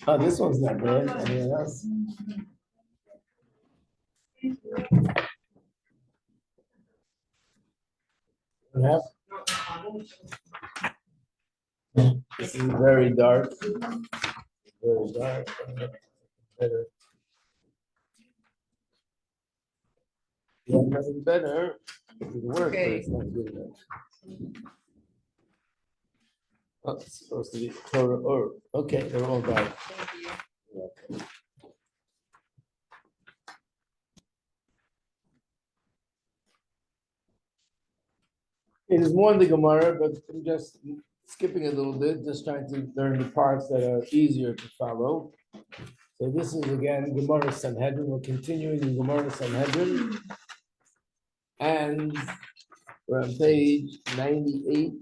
Oh, this one's not bad. Anything else? Yeah. This is very dark. Very dark. Better. Yeah, nothing better. It would work, but it's not good enough. Oh, it's supposed to be Torah or okay, they're all dark. Okay. It is more in the Gemara, but I'm just skipping a little bit, just trying to learn the parts that are easier to follow. So this is again Gemara Sanhedrin. We're continuing in Gemara Sanhedrin, and we're on page 98.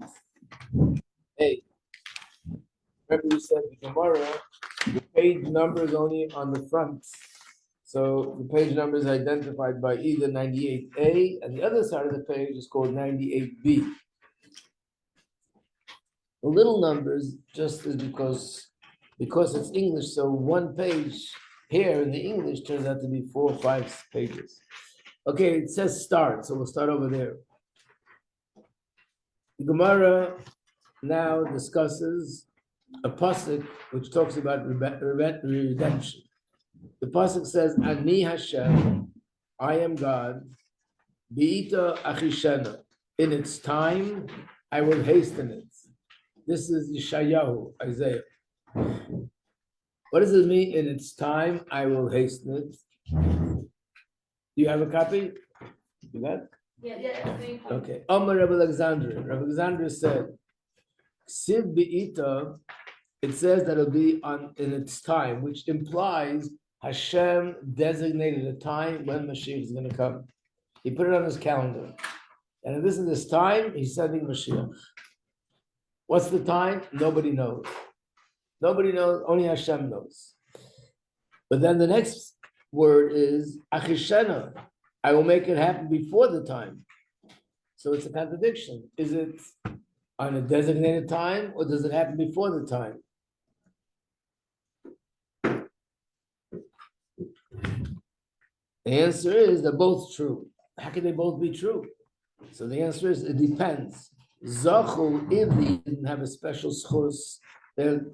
Hey, remember you said the Gemara, the page number is only on the front. So the page number is identified by either 98A, and the other side of the page is called 98B. The little numbers just is because it's English, so one page here in the English turns out to be 4 or 5 pages. Okay, it says start, so we'll start over there. The Gemara now discusses a pasuk which talks about redemption. The pasuk says, "Ani Hashem, I am God. Beita achishena. In its time, I will hasten it." This is Yeshayahu, Isaiah. What does it mean? In its time, I will hasten it. Do you have a copy? You got? Yeah. Okay. Amar Rabbi Alexander. Rabbi Alexander said, "Siv beita." It says that it'll be in its time, which implies Hashem designated a time when Mashiach is going to come. He put it on his calendar. And if this is his time, he's sending Mashiach. What's the time? Nobody knows. Nobody knows, only Hashem knows. But then the next word is Achishena. I will make it happen before the time. So it's a contradiction. Is it on a designated time or does it happen before the time? The answer is they're both true. How can they both be true? So the answer is it depends. Zachu, if they didn't have a special schus, they're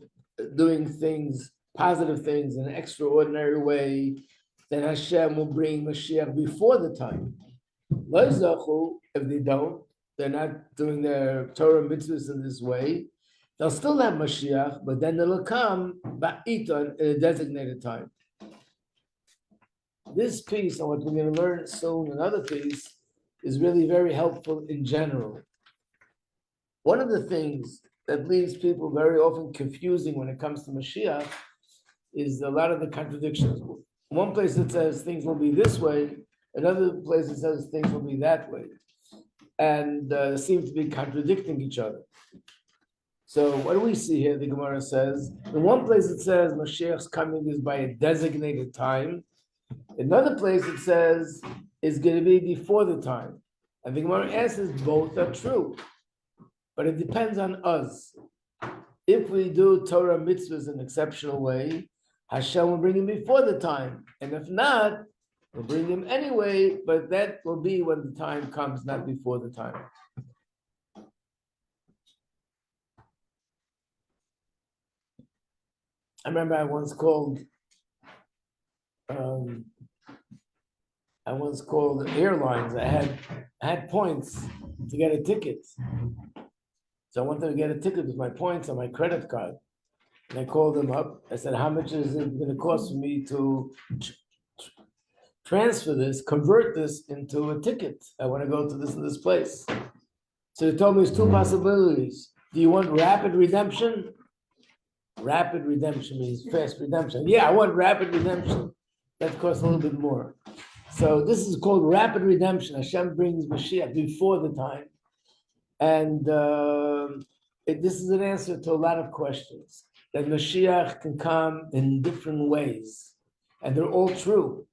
doing things, positive things in an extraordinary way, then Hashem will bring Mashiach before the time. Lo zachu, if they don't, they're not doing their Torah mitzvahs in this way, they'll still have Mashiach, but then it'll come ba'iton in a designated time. This piece, and what we're going to learn soon, another piece, is really very helpful in general. One of the things that leaves people very often confusing when it comes to Mashiach is a lot of the contradictions. One place it says things will be this way, another place it says things will be that way, and seem to be contradicting each other. So what do we see here? The Gemara says, in one place it says Mashiach's coming is by a designated time. Another place it says is going to be before the time. And the Gemara answers both are true. But it depends on us. If we do Torah mitzvahs in an exceptional way, Hashem will bring him before the time. And if not, we'll bring him anyway, but that will be when the time comes, not before the time. I remember I once called airlines. I had points to get a ticket. So I wanted to get a ticket with my points on my credit card. And I called them up. I said, how much is it going to cost for me to transfer this, convert this into a ticket? I want to go to this and this place. So they told me there's 2 possibilities. Do you want rapid redemption? Rapid redemption means fast redemption. Yeah, I want rapid redemption. That costs a little bit more. So this is called rapid redemption. Hashem brings Mashiach before the time. And this is an answer to a lot of questions. That Mashiach can come in different ways. And they're all true.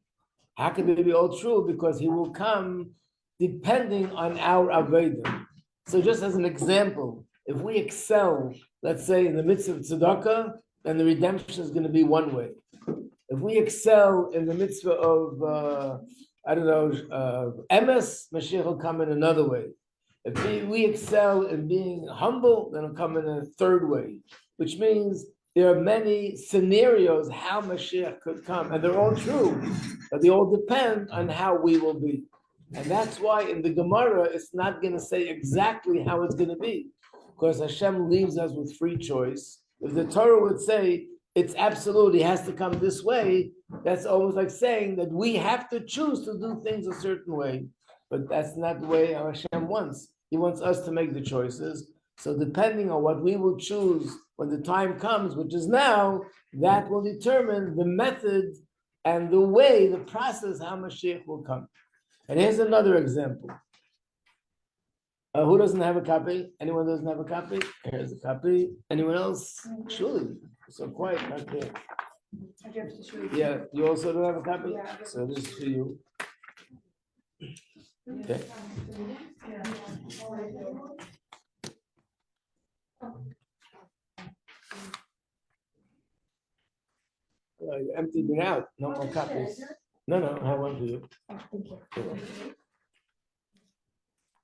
How can they be all true? Because he will come depending on our avodah. So just as an example, if we excel, let's say in the midst of tzedakah, then the redemption is going to be one way. If we excel in the mitzvah of, emes, Mashiach will come in another way. If we excel in being humble, then it'll come in a third way, which means there are many scenarios how Mashiach could come, and they're all true, but they all depend on how we will be. And that's why in the Gemara, it's not going to say exactly how it's going to be, because Hashem leaves us with free choice. If the Torah would say, it's absolutely has to come this way, that's almost like saying that we have to choose to do things a certain way. But that's not the way Hashem wants. He wants us to make the choices. So depending on what we will choose when the time comes, which is now, that will determine the method and the way, the process, how Mashiach will come. And here's another example. Who doesn't have a copy? Anyone doesn't have a copy? Here's a copy. Anyone else? Surely. So quiet, not there. Yeah, you also don't have a copy? So this is for you. Okay. You emptied it out. No more copies. No, I have one for you.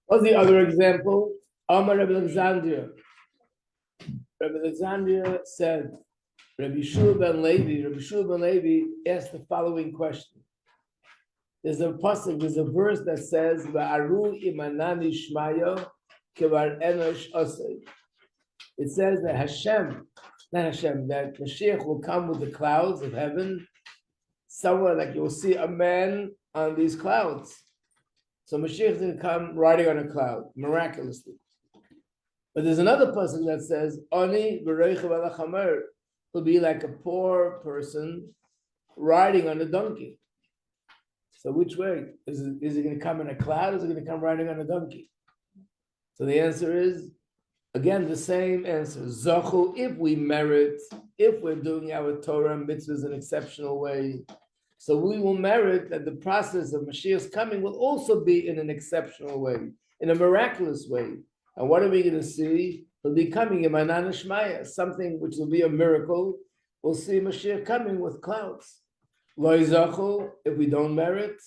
What's the other example? Amar Rabbi Alexandria. Rabbi Alexandria said, Rabbi Shua ben Levi asked the following question. There's a pasuk, there's a verse that says, "Va'aru imanani shmayo kevar enosh osei." It says that that Mashiach will come with the clouds of heaven, somewhere like you will see a man on these clouds. So Mashiach is going to come riding on a cloud, miraculously. But there's another pasuk that says, "Oni v'reichav ala chamer." He'll be like a poor person riding on a donkey. So which way? Is he going to come in a cloud or is he going to come riding on a donkey? So the answer is, again, the same answer. Zachu, if we merit, if we're doing our Torah mitzvahs in an exceptional way, so we will merit that the process of Mashiach's coming will also be in an exceptional way, in a miraculous way. And what are we going to see? He'll be coming in Manan Shmaya, something which will be a miracle. We'll see Mashiach coming with clouds. Lo Zachu, if we don't merit,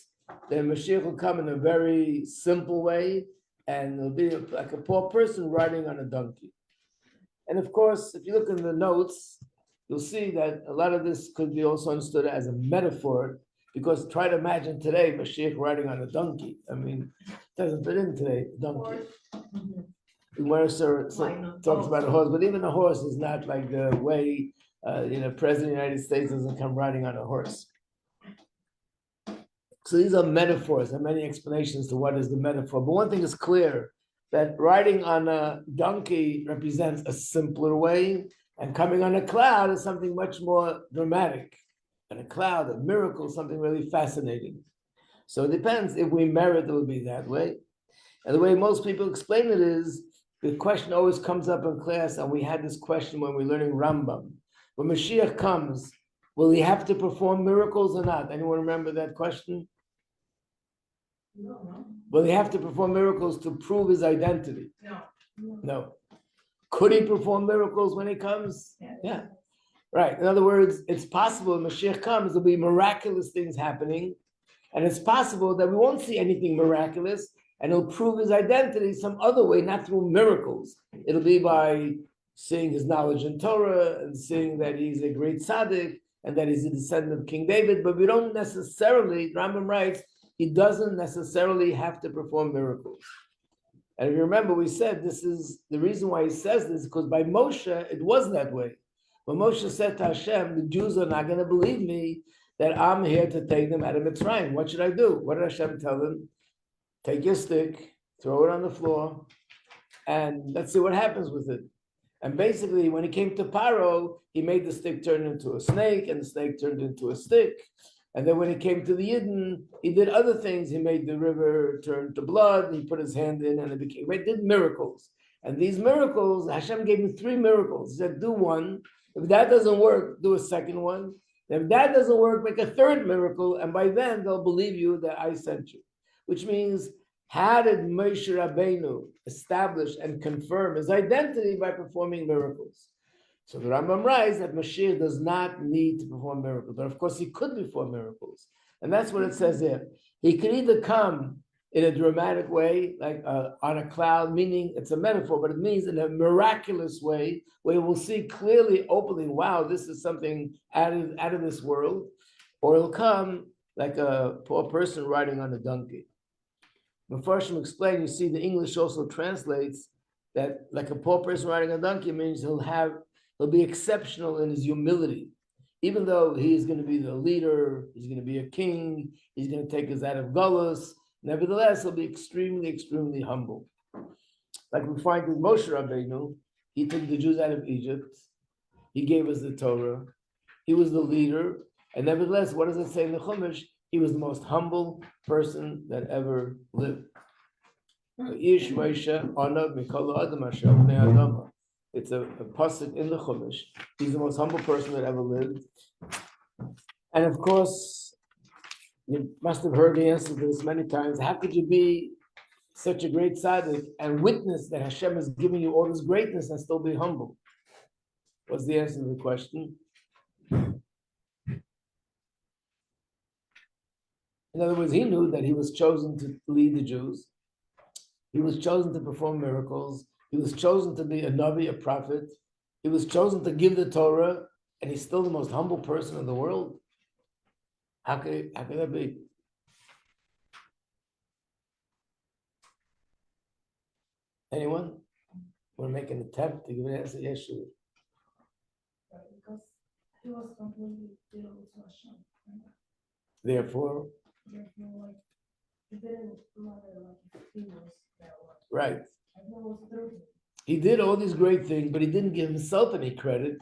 then Mashiach will come in a very simple way, and it'll be like a poor person riding on a donkey. And of course, if you look in the notes, you'll see that a lot of this could be also understood as a metaphor, because try to imagine today Mashiach riding on a donkey. I mean, it doesn't fit in today, donkey. Gemara talks about a horse, but even a horse is not like the way, President of the United States doesn't come riding on a horse. So these are metaphors, and many explanations to what is the metaphor. But one thing is clear, that riding on a donkey represents a simpler way, and coming on a cloud is something much more dramatic. And a cloud, a miracle, something really fascinating. So it depends. If we merit, it will be that way. And the way most people explain it is, the question always comes up in class, and we had this question when we're learning Rambam. When Mashiach comes, will he have to perform miracles or not? Anyone remember that question? No. Will he have to perform miracles to prove his identity? No. Could he perform miracles when he comes? Yeah. Right. In other words, it's possible when Mashiach comes, there'll be miraculous things happening. And it's possible that we won't see anything miraculous, and he'll prove his identity some other way, not through miracles. It'll be by seeing his knowledge in Torah and seeing that he's a great tzaddik and that he's a descendant of King David. But we don't necessarily, Rambam writes, he doesn't necessarily have to perform miracles. And if you remember, we said this is the reason why he says this, because by Moshe, it was that way. When Moshe said to Hashem, the Jews are not going to believe me that I'm here to take them out of Mitzrayim. What should I do? What did Hashem tell them? Take your stick, throw it on the floor, and let's see what happens with it. And basically, when he came to Paro, he made the stick turn into a snake, and the snake turned into a stick. And then when he came to the Yidden, he did other things. He made the river turn to blood, and he put his hand in, and it became, he did miracles. And these miracles, Hashem gave him 3 miracles. He said, do one. If that doesn't work, do a second one. And if that doesn't work, make a 3rd miracle, and by then they'll believe you that I sent you. Which means, how did Moshe Rabbeinu establish and confirm his identity? By performing miracles. So the Rambam writes that Mashiach does not need to perform miracles, but of course he could perform miracles. And that's what it says here. He could either come in a dramatic way, like on a cloud, meaning it's a metaphor, but it means in a miraculous way, where we'll see clearly, openly, wow, this is something out of this world. Or he'll come like a poor person riding on a donkey. Mepharshim explain, you see, the English also translates that like a poor person riding a donkey means he'll be exceptional in his humility. Even though he is going to be the leader, he's going to be a king, he's going to take us out of Gullus, nevertheless, he'll be extremely, extremely humble. Like we find with Moshe Rabbeinu, he took the Jews out of Egypt, he gave us the Torah, he was the leader, and nevertheless, what does it say in the Chumash? He was the most humble person that ever lived. It's a pasuk in the Chumash. He's the most humble person that ever lived. And of course, you must have heard the answer to this many times. How could you be such a great tzaddik and witness that Hashem is giving you all this greatness and still be humble? What's the answer to the question? In other words, he knew that he was chosen to lead the Jews. He was chosen to perform miracles. He was chosen to be a Navi, a prophet. He was chosen to give the Torah, and he's still the most humble person in the world. How could that be? Anyone want to make an attempt to give an answer? Yes, sure. Because he was completely devoted to Hashem. Therefore, like, he didn't matter like he was that way. Right. Was he did all these great things, but he didn't give himself any credit.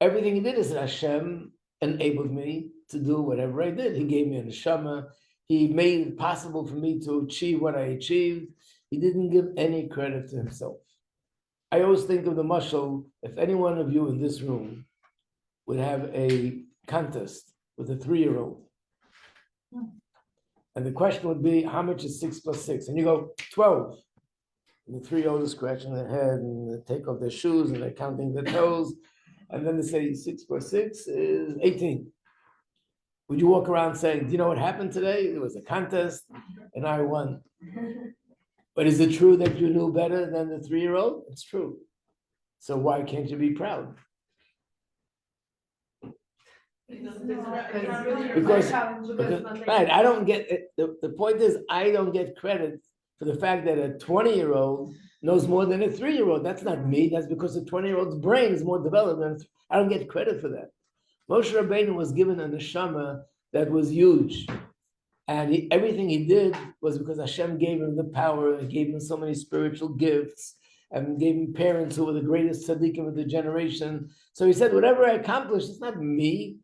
Everything he did is that Hashem enabled me to do whatever I did. He gave me a neshama. He made it possible for me to achieve what I achieved. He didn't give any credit to himself. I always think of the mashal, if any one of you in this room would have a contest with a 3-year-old, and the question would be, how much is 6 plus 6? And you go, 12. And the 3-year-old is scratching their head and they take off their shoes and they're counting their toes. And then they say 6 plus 6 is 18. Would you walk around saying, do you know what happened today? There was a contest and I won. But is it true that you knew better than the 3-year-old? It's true. So why can't you be proud? Because right, I don't get it. The point is, I don't get credit for the fact that a 20-year-old knows more than a 3-year-old. That's not me. That's because the 20-year-old's brain is more developed. And I don't get credit for that. Moshe Rabbeinu was given a neshama that was huge. And everything he did was because Hashem gave him the power and gave him so many spiritual gifts and gave him parents who were the greatest tzaddikim of the generation. So he said, whatever I accomplished, it's not me.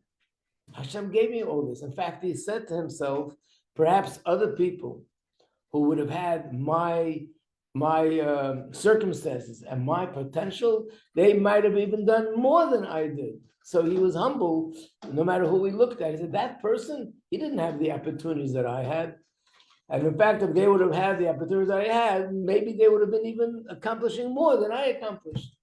Hashem gave me all this. In fact, he said to himself, perhaps other people who would have had my circumstances and my potential, they might have even done more than I did. So he was humble, no matter who he looked at. He said, that person, he didn't have the opportunities that I had. And in fact, if they would have had the opportunities I had, maybe they would have been even accomplishing more than I accomplished.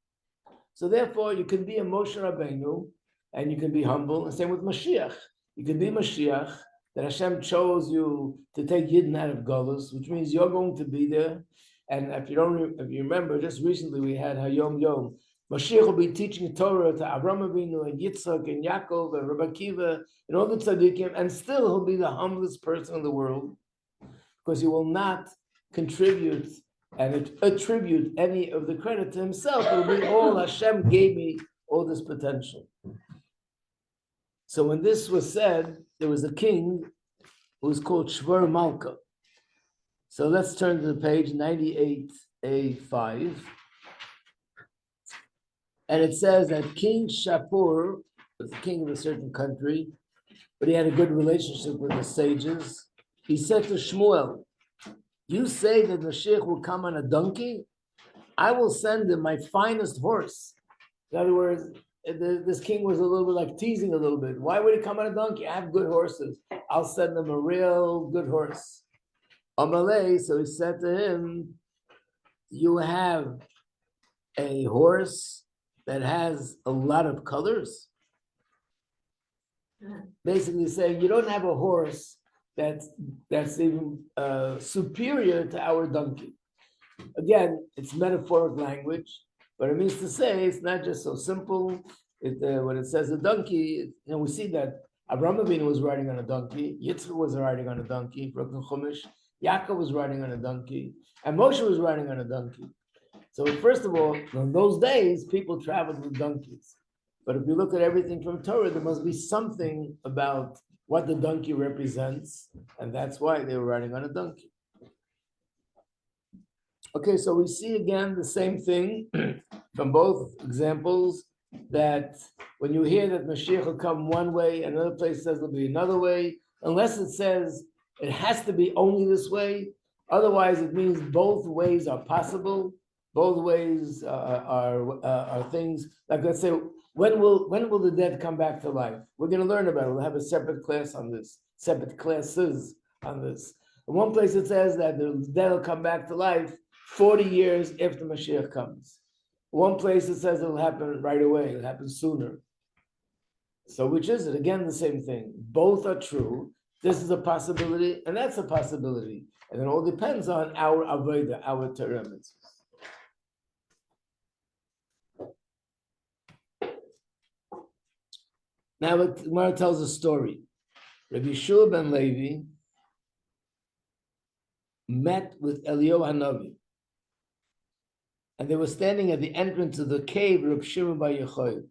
So therefore, you can be a Moshe Rabbeinu, and you can be humble. And same with Mashiach. You can be Mashiach, that Hashem chose you to take Yidden out of Golus, which means you're going to be there. And if you remember, just recently we had Hayom Yom. Moshiach will be teaching Torah to Avraham Avinu and Yitzchak and Yaakov and Rabbi Akiva and all the tzaddikim, and still he'll be the humblest person in the world because he will not contribute and attribute any of the credit to himself. It will be all Hashem gave me all this potential. So when this was said, there was a king who was called Shver Malka. So let's turn to the page 98A5. And it says that King Shapur was the king of a certain country, but he had a good relationship with the sages. He said to Shmuel, you say that Mashiach will come on a donkey? I will send him my finest horse. In other words, this king was a little bit like teasing a little bit. Why would he come on a donkey? I have good horses. I'll send him a real good horse. Amalei, so he said to him, you have a horse that has a lot of colors? Basically saying you don't have a horse that's even superior to our donkey. Again, it's metaphoric language, but it means to say it's not just so simple. When it says a donkey, we see that Abraham Avinu was riding on a donkey, Yitzchak was riding on a donkey, Yaakov was riding on a donkey, and Moshe was riding on a donkey. So first of all, in those days, people traveled with donkeys. But if you look at everything from Torah, there must be something about what the donkey represents, and that's why they were riding on a donkey. Okay, so we see again the same thing from both examples, that when you hear that Mashiach will come one way, another place says it'll be another way, unless it says it has to be only this way, otherwise it means both ways are possible, both ways are things, like let's say, when will the dead come back to life? We're going to learn about it. We'll have a separate class on this, separate classes on this. In one place it says that the dead will come back to life 40 years after Mashiach comes. One place it says it'll happen right away, it'll happen sooner. So which is it? Again, the same thing. Both are true. This is a possibility, and that's a possibility. And it all depends on our avodah, our Torah mitzvahs. Now, Gemara tells a story. Rabbi Yeshua ben Levi met with Eliyahu Hanavi, and they were standing at the entrance of the cave of Reb Shimon bar Yochai.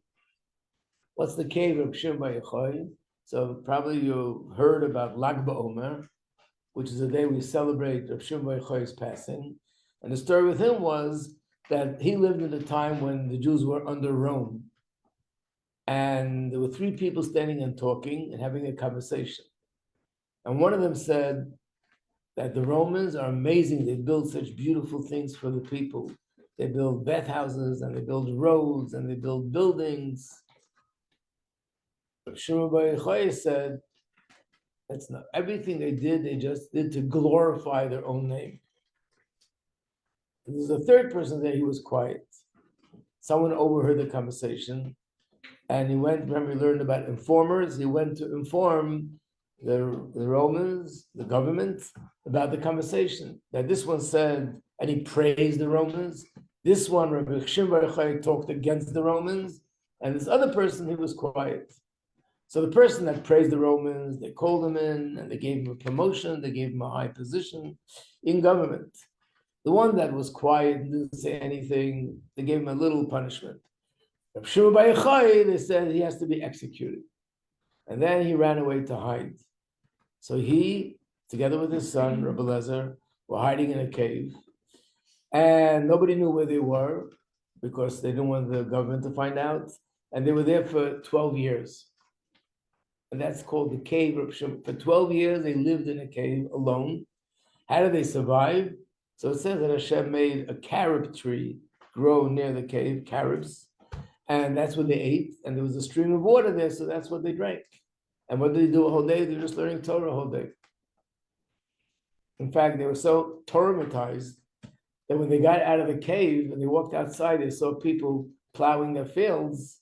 What's the cave of Reb Shimon bar Yochai? So probably you heard about Lag BaOmer, which is the day we celebrate Reb Shimon bar Yochai's passing. And the story with him was that he lived in a time when the Jews were under Rome. And there were three people standing and talking and having a conversation. And one of them said that the Romans are amazing. They build such beautiful things for the people. They build bathhouses and they build roads and they build buildings. But Shimon bar Yochai said, that's not everything they did, they just did to glorify their own name. And there's a third person there, he was quiet. Someone overheard the conversation. And he went, remember we learned about informers, he went to inform the Romans, the government, about the conversation. That this one said, and he praised the Romans. This one, Rabbi Shimon bar Yochai, talked against the Romans. And this other person, he was quiet. So the person that praised the Romans, they called him in, and they gave him a promotion, they gave him a high position in government. The one that was quiet and didn't say anything, they gave him a little punishment. Rabbi Shimon bar Yochai, they said he has to be executed. And then he ran away to hide. So he, together with his son, Rabbi Lezer, were hiding in a cave. And nobody knew where they were because they didn't want the government to find out. And they were there for 12 years. And that's called the cave of Rabbi Shimon. For 12 years, they lived in a cave alone. How did they survive? So it says that Hashem made a carob tree grow near the cave, carobs. And that's what they ate. And there was a stream of water there, so that's what they drank. And what did they do a whole day? They were just learning Torah a whole day. In fact, they were so traumatized that when they got out of the cave and they walked outside, they saw people plowing their fields.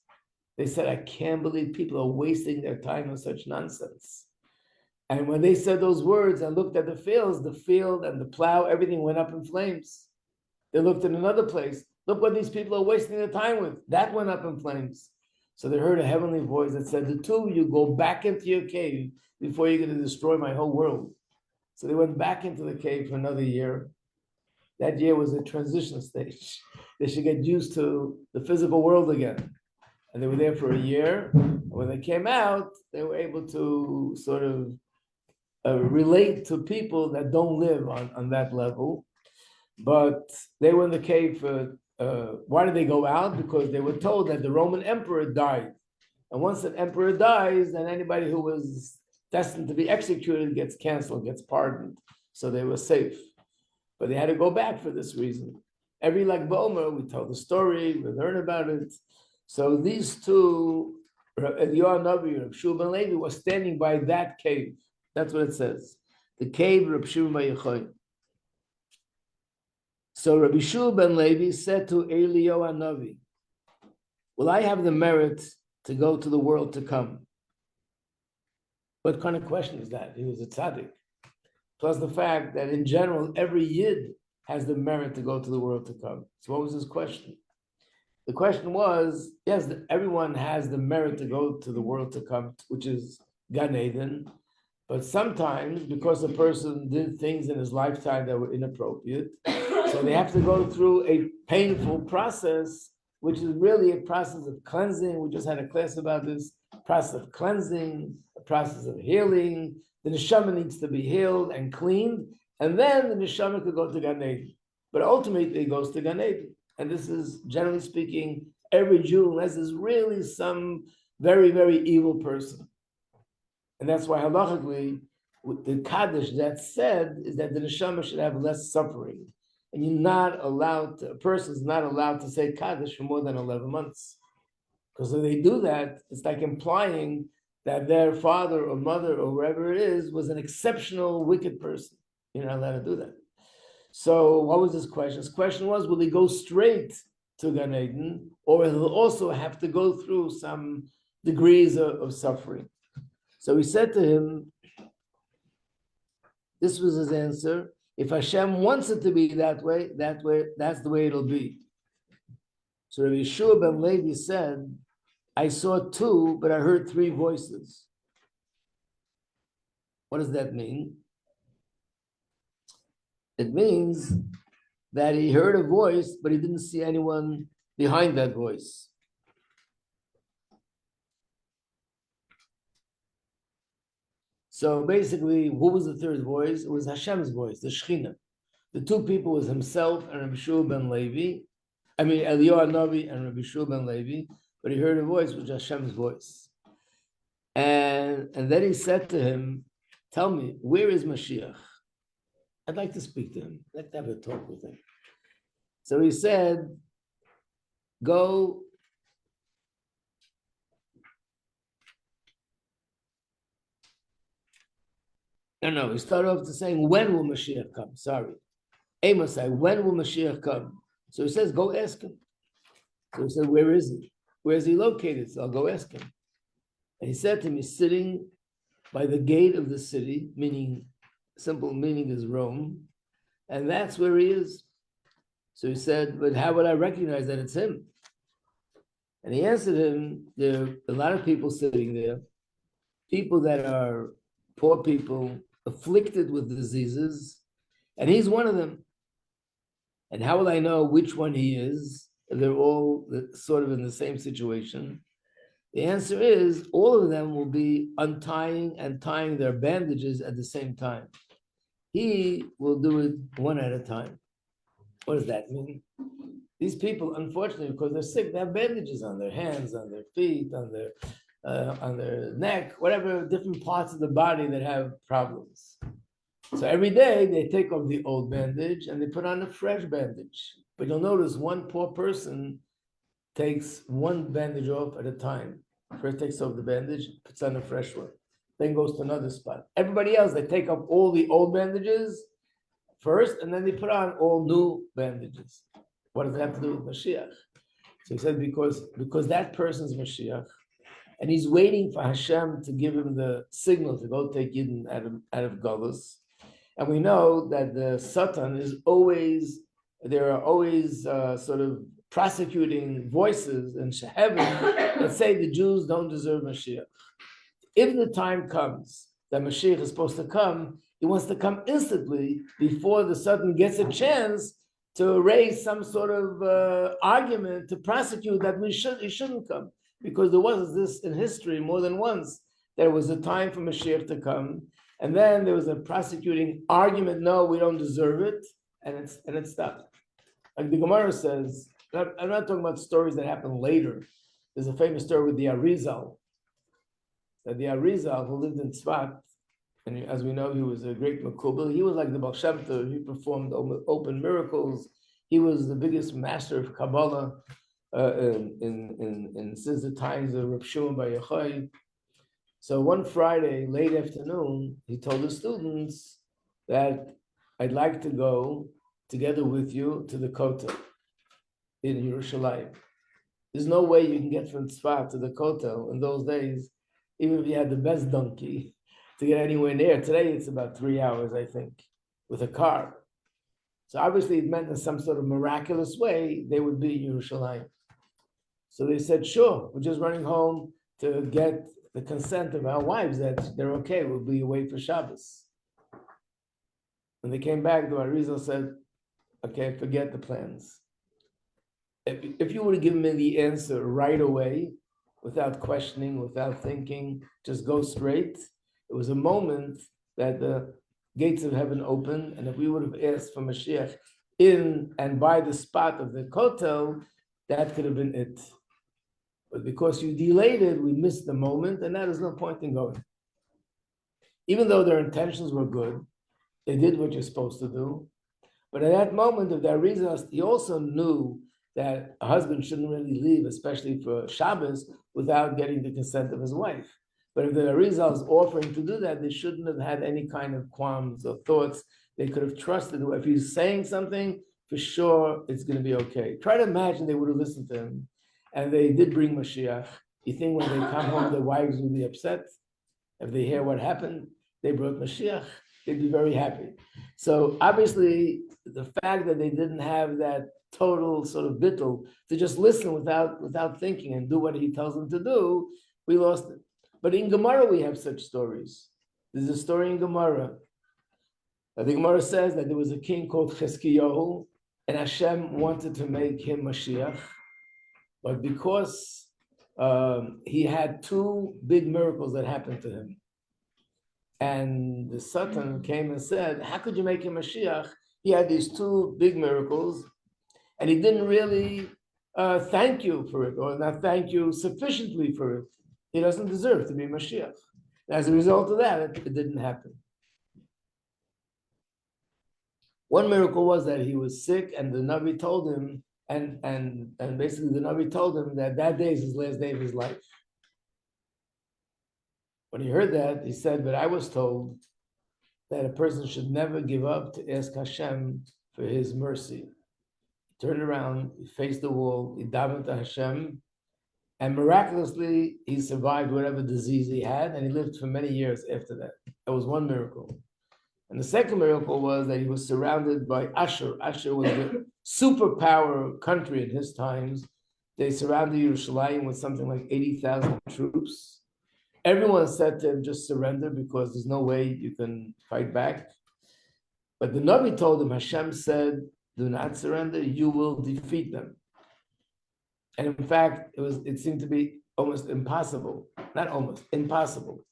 They said, I can't believe people are wasting their time on such nonsense. And when they said those words and looked at the field and the plow, everything went up in flames. They looked at another place. Look what these people are wasting their time with. That went up in flames. So they heard a heavenly voice that said, the two of you go back into your cave before you're going to destroy my whole world. So they went back into the cave for another year. That year was a transition stage. They should get used to the physical world again. And they were there for a year. When they came out, they were able to sort of relate to people that don't live on that level. But they were in the cave for, why did they go out? Because they were told that the Roman emperor died. And once an emperor dies, then anybody who was destined to be executed gets canceled, gets pardoned. So they were safe. But they had to go back for this reason. Every Lag BaOmer, we tell the story, we learn about it. So these two, Eliyahu Hanavi and Reb Shimon ben Levi, were standing by that cave. That's what it says. The cave of Reb Shimon bar Yochai. So Rabbi Shimon ben Levi said to Eliyahu Hanavi, will I have the merit to go to the world to come? What kind of question is that? He was a tzaddik. Plus the fact that in general, every yid has the merit to go to the world to come. So what was his question? The question was, yes, everyone has the merit to go to the world to come, which is Gan Eden, but sometimes because a person did things in his lifetime that were inappropriate, so they have to go through a painful process, which is really a process of cleansing. We just had a class about this, process of cleansing, a process of healing. The neshama needs to be healed and cleaned, and then the neshama could go to Gan Eden. But ultimately, it goes to Gan Eden. And this is, generally speaking, every Jew, unless there's really some very, very evil person. And that's why halachically, with the Kaddish that's said is that the neshama should have less suffering. And you're not allowed to, a person's not allowed to say Kaddish for more than 11 months. Because if they do that, it's like implying that their father or mother or whoever it is was an exceptional wicked person. You're not allowed to do that. So what was his question? His question was, will he go straight to Gan Eden, or will he also have to go through some degrees of suffering? So he said to him, this was his answer, if Hashem wants it to be that way, that's the way it'll be. So Rabbi Yeshua ben Levi said, I saw two, but I heard three voices. What does that mean? It means that he heard a voice, but he didn't see anyone behind that voice. So basically, who was the third voice? It was Hashem's voice, the Shekhinah. The two people was himself and Rabbi Yeshua ben Levi. I mean, Eliyahu Navi and Rabbi Yeshua ben Levi. But he heard a voice, which was Hashem's voice. And then he said to him, tell me, where is Moshiach? I'd like to speak to him. I'd like to have a talk with him. So he said, go. No, he started off to saying, when will Moshiach come? Sorry. Amosai, when will Moshiach come? So he says, go ask him. So he said, where is he? Where is he located? So I'll go ask him. And he said to me, sitting by the gate of the city, meaning, simple meaning is Rome, and that's where he is. So he said, but how would I recognize that it's him? And he answered him, there are a lot of people sitting there, people that are poor people, afflicted with diseases, and he's one of them. And how will I know which one he is? They're all sort of in the same situation. The answer is, all of them will be untying and tying their bandages at the same time. He will do it one at a time. What does that mean? These people, unfortunately, because they're sick, they have bandages on their hands, on their feet, on their neck, whatever, different parts of the body that have problems. So every day they take off the old bandage and they put on a fresh bandage. But you'll notice one poor person takes one bandage off at a time. First takes off the bandage, puts on a fresh one, then goes to another spot. Everybody else, they take off all the old bandages first, and then they put on all new bandages. What does it have to do with Mashiach? So he said, because that person's Mashiach, and he's waiting for Hashem to give him the signal to go take Yidden out of Golus. And we know that the Satan is always, there are always sort of prosecuting voices in heaven that say the Jews don't deserve Mashiach. If the time comes that Mashiach is supposed to come, he wants to come instantly before the Satan gets a chance to raise some sort of argument to prosecute that he shouldn't come. Because there was this in history more than once. There was a time for Mashiach to come, and then there was a prosecuting argument, no, we don't deserve it, and it stopped. Like the Gemara says, I'm not talking about stories that happen later. There's a famous story with the Arizal. That the Arizal, who lived in Tzfat, and as we know, he was a great Makubal. He was like the Baal Shem Tov. He performed open miracles. He was the biggest master of Kabbalah since the times of Reb Shimon Bar Yochai. So one Friday, late afternoon, he told the students that I'd like to go together with you to the Kotel in Yerushalayim. There's no way you can get from Tzfat to the Kotel in those days, even if you had the best donkey, to get anywhere near. Today it's about 3 hours, I think, with a car. So obviously it meant in some sort of miraculous way they would be in Yerushalayim. So they said, sure, we're just running home to get the consent of our wives that they're okay, we'll be away for Shabbos. When they came back, the Arizal said, okay, forget the plans. If you would have given me the answer right away, without questioning, without thinking, just go straight, it was a moment that the gates of heaven opened, and if we would have asked for Moshiach in and by the spot of the Kotel, that could have been it. But because you delayed it, we missed the moment, and now there's no point in going. Even though their intentions were good, they did what you're supposed to do. But at that moment of their reasons, he also knew that a husband shouldn't really leave, especially for Shabbos, without getting the consent of his wife. But if the Arizal is offering to do that, they shouldn't have had any kind of qualms or thoughts. They could have trusted if he's saying something, for sure it's going to be okay. Try to imagine they would have listened to him, and they did bring Moshiach. You think when they come home, their wives will be upset? If they hear what happened, they brought Moshiach, they'd be very happy. So obviously, the fact that they didn't have that total sort of bittul to just listen without thinking and do what he tells them to do, we lost it. But in Gemara, we have such stories. There's a story in Gemara. The Gemara says that there was a king called Cheskiyahu, and Hashem wanted to make him Mashiach, but because he had two big miracles that happened to him, and the Satan came and said, how could you make him Mashiach? He had these two big miracles, and he didn't really thank you for it, or not thank you sufficiently for it. He doesn't deserve to be Mashiach. As a result of that, it didn't happen. One miracle was that he was sick, and the Navi told him, and basically the Navi told him that day is his last day of his life. When he heard that, he said, but I was told that a person should never give up to ask Hashem for his mercy. He turned around, he faced the wall, he davened to Hashem, and miraculously, he survived whatever disease he had, and he lived for many years after that. That was one miracle. And the second miracle was that he was surrounded by Ashur. Ashur was the superpower country in his times. They surrounded Yerushalayim with something like 80,000 troops. Everyone said to him, just surrender because there's no way you can fight back. But the Navi told him, Hashem said, do not surrender, you will defeat them. And in fact, it seemed to be almost impossible. Not almost, impossible.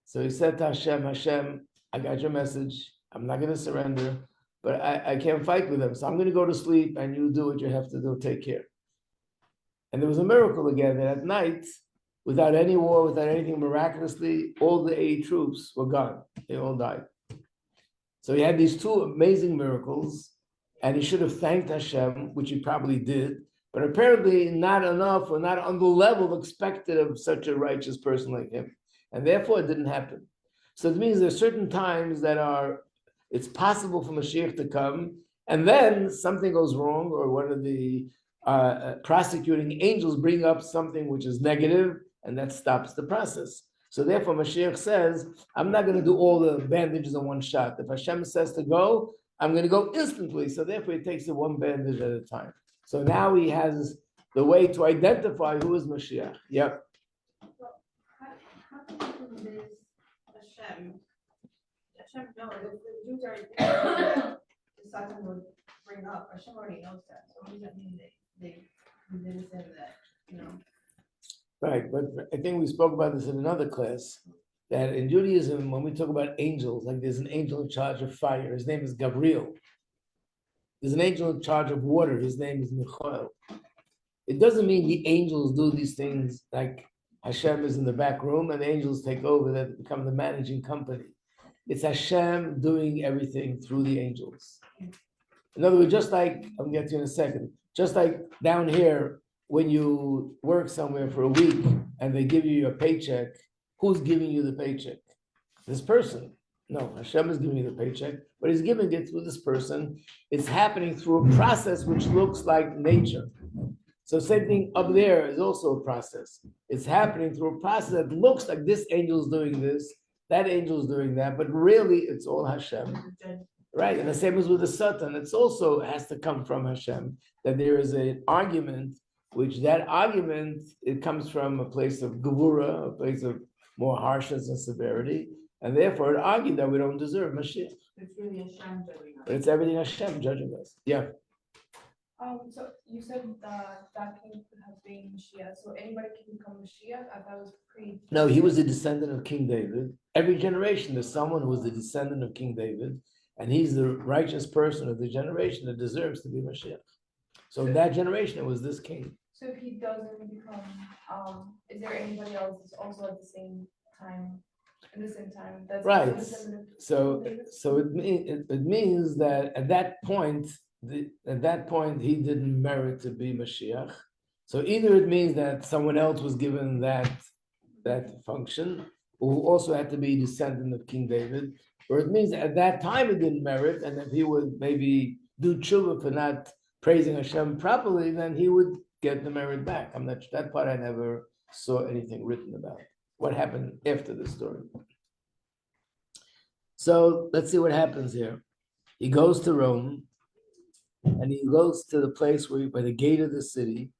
So he said to Hashem, Hashem, I got your message. I'm not going to surrender, but I can't fight with them. So I'm going to go to sleep and you do what you have to do. Take care. And there was a miracle again that at night, without any war, without anything miraculously, all the 80 troops were gone. They all died. So he had these two amazing miracles, and he should have thanked Hashem, which he probably did, but apparently not enough or not on the level expected of such a righteous person like him. And therefore it didn't happen. So it means there's certain times that it's possible for Mashiach to come, and then something goes wrong, or one of the prosecuting angels bring up something which is negative, and that stops the process. So therefore Mashiach says, I'm not going to do all the bandages in one shot. If Hashem says to go, I'm going to go instantly. So therefore he takes it one bandage at a time. So now he has the way to identify who is Mashiach. Yep. So how can this Hashem knows if the Jews are the Satan would bring up, Hashem already knows that. So what does that mean they didn't say that, you know? Right, but I think we spoke about this in another class, that in Judaism, when we talk about angels, like there's an angel in charge of fire, his name is Gabriel. There's an angel in charge of water, his name is Michael. It doesn't mean the angels do these things like Hashem is in the back room and the angels take over, that become the managing company. It's Hashem doing everything through the angels. In other words, just like, I'll get to you in a second, just like down here, when you work somewhere for a week and they give you your paycheck, who's giving you the paycheck? This person. No, Hashem is giving you the paycheck, but he's giving it through this person. It's happening through a process which looks like nature. So same thing up there is also a process. It's happening through a process that looks like this angel's doing this, that angel's doing that, but really it's all Hashem. Right, and the same as with the Satan, it's also has to come from Hashem, that there is an argument, which that argument, it comes from a place of Gevura, a place of more harshness and severity, and therefore it argued that we don't deserve Mashiach. It's really Hashem judging us. But it's everything Hashem judging us. Yeah. So you said that king could have been Mashiach, so anybody can become Mashiach? I thought it was pre. No, he was a descendant of King David. Every generation, there's someone who was the descendant of King David, and he's the righteous person of the generation that deserves to be Moshiach. So in that generation, it was this king. So if he doesn't become, is there anybody else that's also at the same time, at the same time? That's Right. descendant of So David? it means that at that point, he didn't merit to be Mashiach. So either it means that someone else was given that function, who also had to be descendant of King David, or it means that at that time it didn't merit, and if he would maybe do tshuva for not praising Hashem properly, then he would get the merit back. I'm not that part. I never saw anything written about what happened after the story. So let's see what happens here. He goes to Rome, and he goes to the place by the gate of the city,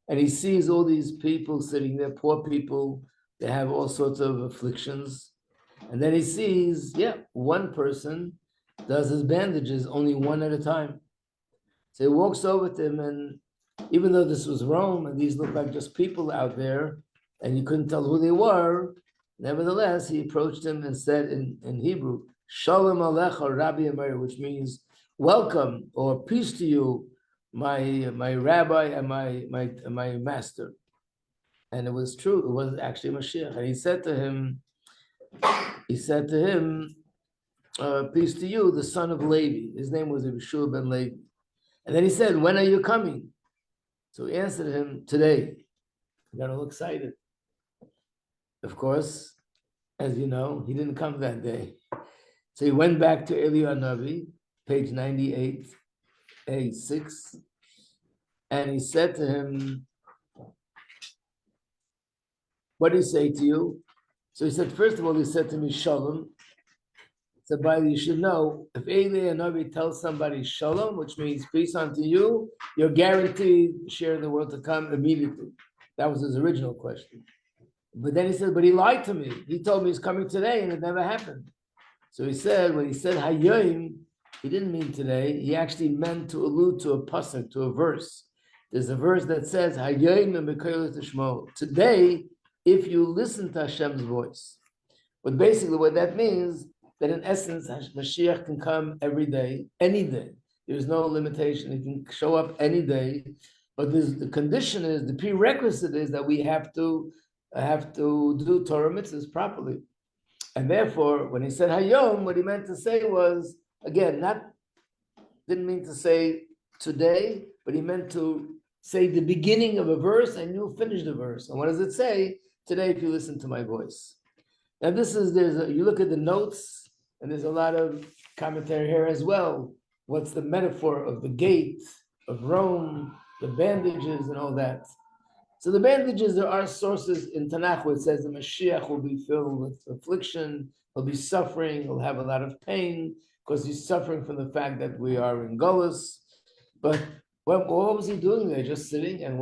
and he sees all these people sitting there, poor people. They have all sorts of afflictions. And then he sees, one person does his bandages only one at a time. So he walks over to him, and even though this was Rome, and these looked like just people out there, and you couldn't tell who they were, nevertheless, he approached him and said in Hebrew, Shalom Alecha Rabbi Amir, which means welcome or peace to you, my rabbi and my master. And it was true, it was actually Moshiach. And he said to him, peace to you, the son of Levi. His name was Yeshua ben Levi. And then he said, when are you coming? So he answered him, today. He got all excited. Of course, as you know, he didn't come that day. So he went back to Eliyahu Navi, page 98, A6, and he said to him, what did he say to you? So he said, first of all, he said to me, Shalom. So by you should know, if Eliyahu Navi tells somebody Shalom, which means peace unto you, you're guaranteed share in the world to come immediately. That was his original question. But then he said, but he lied to me. He told me he's coming today, and it never happened. So he said, when he said Hayyim, he didn't mean today. He actually meant to allude to a pasuk, to a verse. There's a verse that says, Hayyim Tishmo. Today, if you listen to Hashem's voice. But basically what that means, that in essence, Mashiach can come every day, any day. There's no limitation. He can show up any day. But the condition is, the prerequisite is that we have to do Torah mitzvahs properly. And therefore, when he said Hayom, what he meant to say was, again, didn't mean to say today, but he meant to say the beginning of a verse and you'll finish the verse. And what does it say? Today, if you listen to my voice. Now you look at the notes, and there's a lot of commentary here as well. What's the metaphor of the gate of Rome, the bandages and all that? So the bandages, there are sources in Tanakh where it says the Mashiach will be filled with affliction, he'll be suffering, he'll have a lot of pain, because he's suffering from the fact that we are in Golus. But what was he doing there? Just sitting and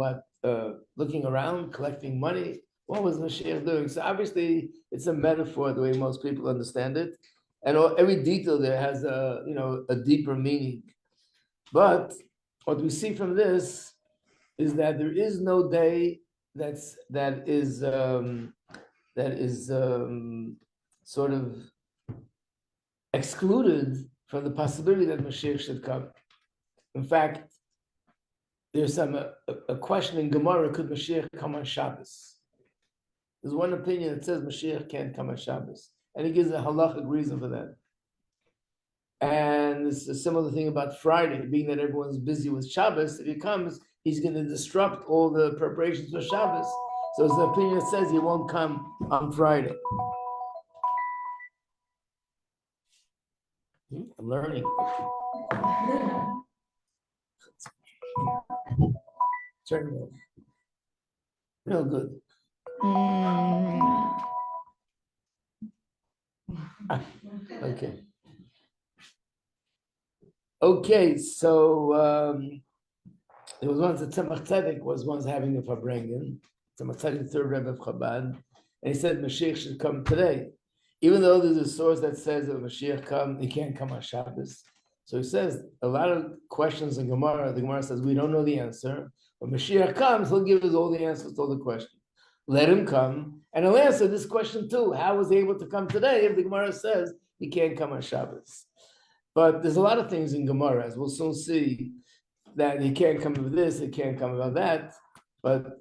looking around, collecting money? What was Mashiach doing? So obviously, it's a metaphor the way most people understand it. And every detail there has a deeper meaning. But what we see from this is that there is no day that is sort of excluded from the possibility that Mashiach should come. In fact, there's a question in Gemara: could Mashiach come on Shabbos? There's one opinion that says Mashiach can't come on Shabbos, and he gives a halachic reason for that. And it's a similar thing about Friday, being that everyone's busy with Shabbos. If he comes, he's going to disrupt all the preparations for Shabbos. So it's the opinion that says he won't come on Friday. I'm learning. Turn it off. Real good. Okay. Okay, so there was once a Tzemach Tzedek was once having a Farbrengen. Tzemach Tzedek, third Rebbe of Chabad, and he said Mashiach should come today. Even though there's a source that says that Mashiach come, he can't come on Shabbos. So he says a lot of questions in Gemara. The Gemara says we don't know the answer. When Mashiach comes, he'll give us all the answers to all the questions. Let him come, and he'll answer this question too. How was he able to come today if the Gemara says he can't come on Shabbos? But there's a lot of things in Gemara, as we'll soon see, that he can't come with this, he can't come about that. But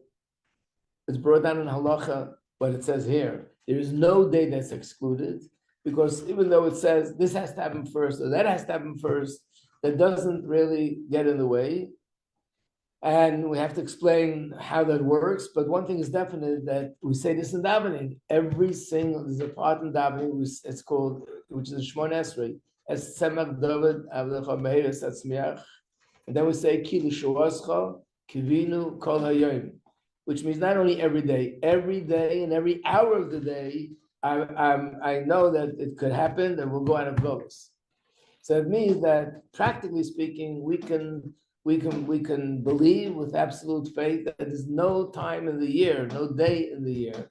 it's brought down in halacha what it says here. There is no day that's excluded, because even though it says this has to happen first or that has to happen first, that doesn't really get in the way. And we have to explain how that works. But one thing is definite, that we say this in davening. Every single, there's a part in davening, it's called, which is a Shmon Esrei, Es Tzemach David Avlecha Meir Es Atzmiach. And then we say Ki L'Shuascha Kivinu Kol Hayom, which means not only every day and every hour of the day, I know that it could happen that we'll go out of Golos. So it means that practically speaking, we can believe with absolute faith that there's no time in the year, no day in the year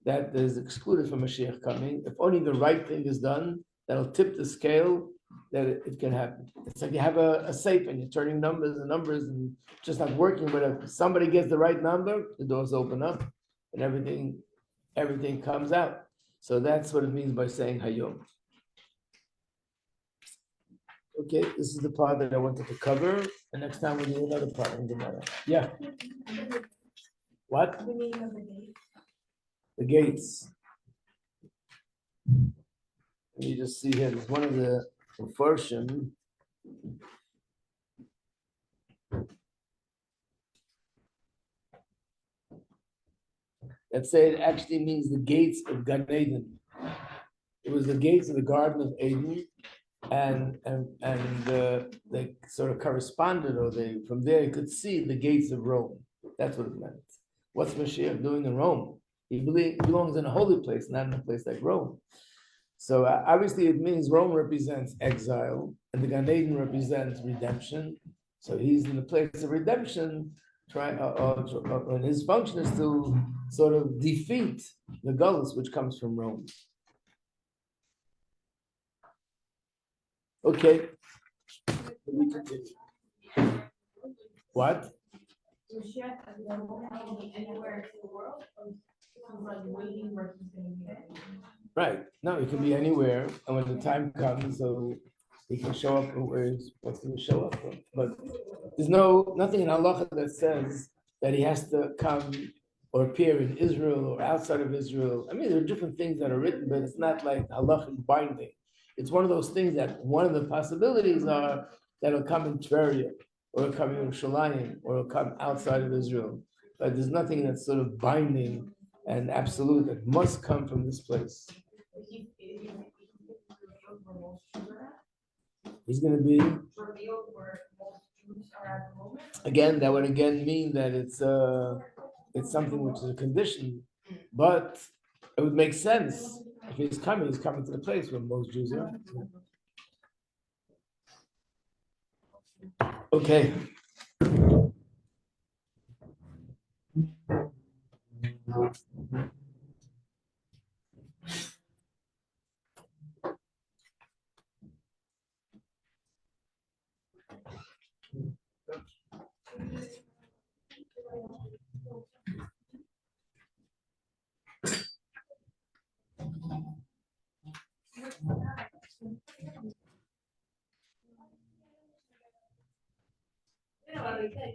that is excluded from Mashiach coming. If only the right thing is done, that'll tip the scale that it can happen. It's like you have a safe and you're turning numbers and just not working, but if somebody gets the right number, the doors open up and everything comes out. So that's what it means by saying Hayom. Okay, this is the part that I wanted to cover. And next time we'll do another part in Gemara. Yeah. What? The gates. You just see here, there's one of the Mepharshim. That say it actually means the gates of Gan Eden. It was the gates of the Garden of Eden, and they sort of corresponded, or they from there you could see the gates of Rome. That's what it meant. What's Mashiach doing in Rome? He belongs in a holy place, not in a place like Rome. So obviously it means Rome represents exile, and the Gan Eden represents redemption. So he's in the place of redemption, and his function is to sort of defeat the Gullus which comes from Rome. Okay. We continue. What? Right. No, it can be anywhere, and when the time comes, so he can show up where he's supposed to show up from. But there's nothing in halacha that says that he has to come or appear in Israel or outside of Israel. I mean, there are different things that are written, but it's not like halachic binding. It's one of those things that one of the possibilities are that it'll come in Tveria, or it'll come in Yerushalayim, or it'll come outside of Israel. But there's nothing that's sort of binding and absolute that must come from this place. He's going to be again. That would again mean that it's something which is a condition, but it would make sense if he's coming to the place where most Jews are. Okay. What were you guys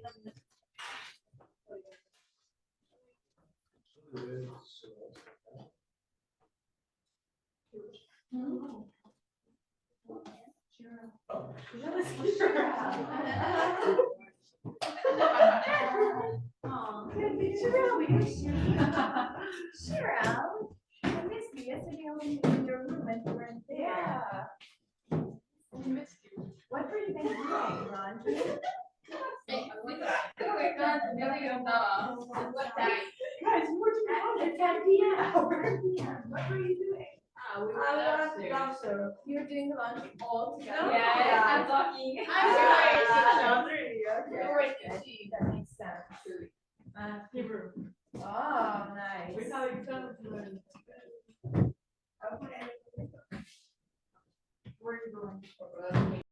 doing, Ron? What were you doing? We were lobster. You were doing the lunch all together. Yeah, I'm talking. I'm sorry. Okay. We were in